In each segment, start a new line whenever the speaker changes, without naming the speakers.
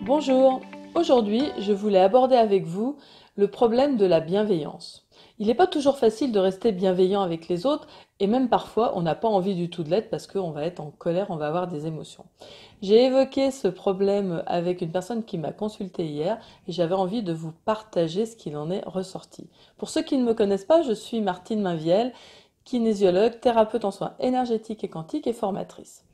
Bonjour, aujourd'hui je voulais aborder avec vous le problème de la bienveillance. Il n'est pas toujours facile de rester bienveillant avec les autres et même parfois on n'a pas envie du tout de l'être parce qu'on va être en colère, on va avoir des émotions. J'ai évoqué ce problème avec une personne qui m'a consulté hier et j'avais envie de vous partager ce qu'il en est ressorti. Pour ceux qui ne me connaissent pas, je suis Martine Mainvielle, kinésiologue, thérapeute en soins énergétiques et quantiques et formatrice.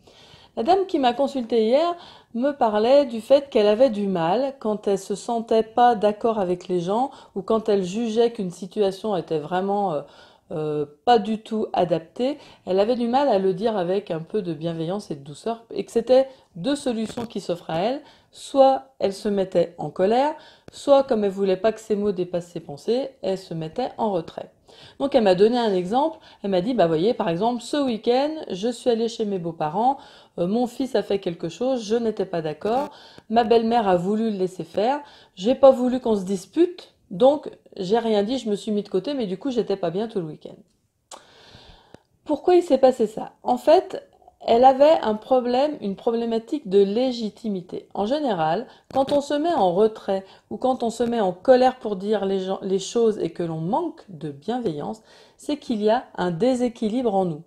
La dame qui m'a consultée hier me parlait du fait qu'elle avait du mal quand elle se sentait pas d'accord avec les gens ou quand elle jugeait qu'une situation était vraiment pas du tout adaptée. Elle avait du mal à le dire avec un peu de bienveillance et de douceur et que c'était deux solutions qui s'offraient à elle. Soit elle se mettait en colère, soit comme elle voulait pas que ses mots dépassent ses pensées, elle se mettait en retrait. Donc elle m'a donné un exemple, elle m'a dit, bah voyez, par exemple, ce week-end, je suis allée chez mes beaux-parents, mon fils a fait quelque chose, je n'étais pas d'accord, ma belle-mère a voulu le laisser faire, j'ai pas voulu qu'on se dispute, donc j'ai rien dit, je me suis mis de côté, mais du coup j'étais pas bien tout le week-end. Pourquoi il s'est passé ça? En fait, elle avait un problème, une problématique de légitimité. En général, quand on se met en retrait ou quand on se met en colère pour dire les choses et que l'on manque de bienveillance, c'est qu'il y a un déséquilibre en nous.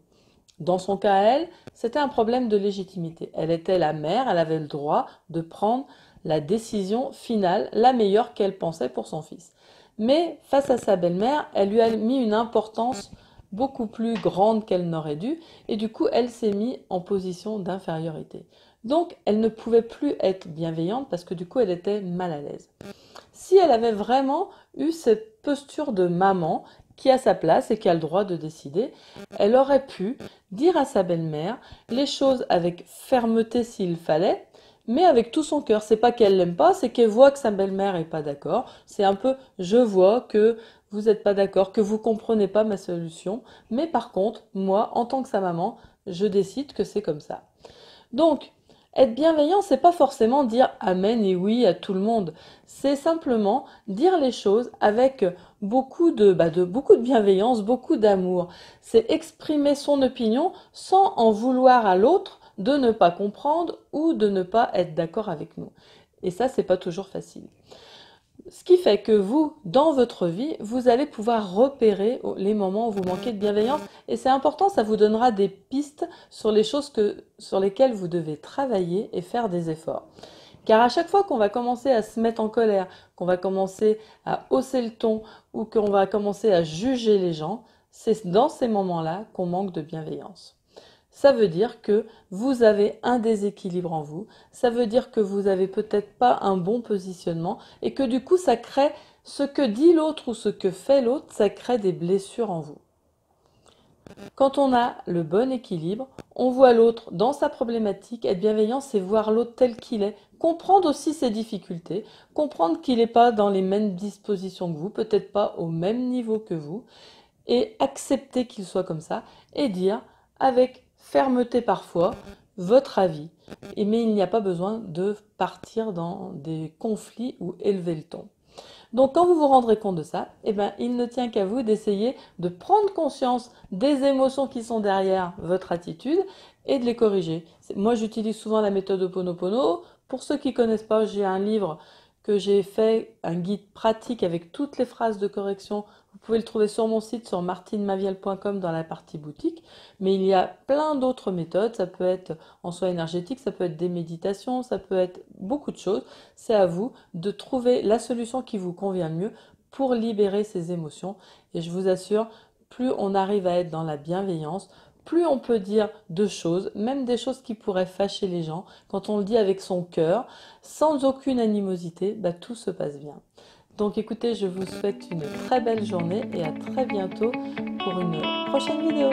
Dans son cas à elle, c'était un problème de légitimité. Elle était la mère, elle avait le droit de prendre la décision finale, la meilleure qu'elle pensait pour son fils. Mais face à sa belle-mère, elle lui a mis une importance beaucoup plus grande qu'elle n'aurait dû, et du coup, elle s'est mise en position d'infériorité. Donc, elle ne pouvait plus être bienveillante parce que du coup, elle était mal à l'aise. Si elle avait vraiment eu cette posture de maman qui a sa place et qui a le droit de décider, elle aurait pu dire à sa belle-mère les choses avec fermeté s'il fallait, mais avec tout son cœur. C'est pas qu'elle l'aime pas, c'est qu'elle voit que sa belle-mère est pas d'accord. C'est un peu, je vois que vous n'êtes pas d'accord, que vous comprenez pas ma solution, mais par contre, moi, en tant que sa maman, je décide que c'est comme ça. Donc, être bienveillant, c'est pas forcément dire amen et oui à tout le monde. C'est simplement dire les choses avec beaucoup de bienveillance, beaucoup d'amour. C'est exprimer son opinion sans en vouloir à l'autre de ne pas comprendre ou de ne pas être d'accord avec nous. Et ça, c'est pas toujours facile. Ce qui fait que vous, dans votre vie, vous allez pouvoir repérer les moments où vous manquez de bienveillance. Et c'est important, ça vous donnera des pistes sur les choses sur lesquelles vous devez travailler et faire des efforts. Car à chaque fois qu'on va commencer à se mettre en colère, qu'on va commencer à hausser le ton ou qu'on va commencer à juger les gens, c'est dans ces moments-là qu'on manque de bienveillance. Ça veut dire que vous avez un déséquilibre en vous, ça veut dire que vous n'avez peut-être pas un bon positionnement et que du coup ça crée ce que dit l'autre ou ce que fait l'autre, ça crée des blessures en vous. Quand on a le bon équilibre, on voit l'autre dans sa problématique, être bienveillant, c'est voir l'autre tel qu'il est, comprendre aussi ses difficultés, comprendre qu'il n'est pas dans les mêmes dispositions que vous, peut-être pas au même niveau que vous, et accepter qu'il soit comme ça, et dire avec fermeté parfois votre avis. Mais il n'y a pas besoin de partir dans des conflits ou élever le ton. Donc quand vous vous rendrez compte de ça, eh ben, il ne tient qu'à vous d'essayer de prendre conscience des émotions qui sont derrière votre attitude et de les corriger. Moi, j'utilise souvent la méthode Ho'oponopono. Pour ceux qui ne connaissent pas, j'ai un livre que j'ai fait, un guide pratique avec toutes les phrases de correction. Vous pouvez le trouver sur mon site, sur martinemaviel.com dans la partie boutique. Mais il y a plein d'autres méthodes. Ça peut être en soins énergétiques, ça peut être des méditations, ça peut être beaucoup de choses. C'est à vous de trouver la solution qui vous convient le mieux pour libérer ces émotions. Et je vous assure, plus on arrive à être dans la bienveillance, plus on peut dire de choses, même des choses qui pourraient fâcher les gens, quand on le dit avec son cœur, sans aucune animosité, bah, tout se passe bien. Donc écoutez, je vous souhaite une très belle journée et à très bientôt pour une prochaine vidéo.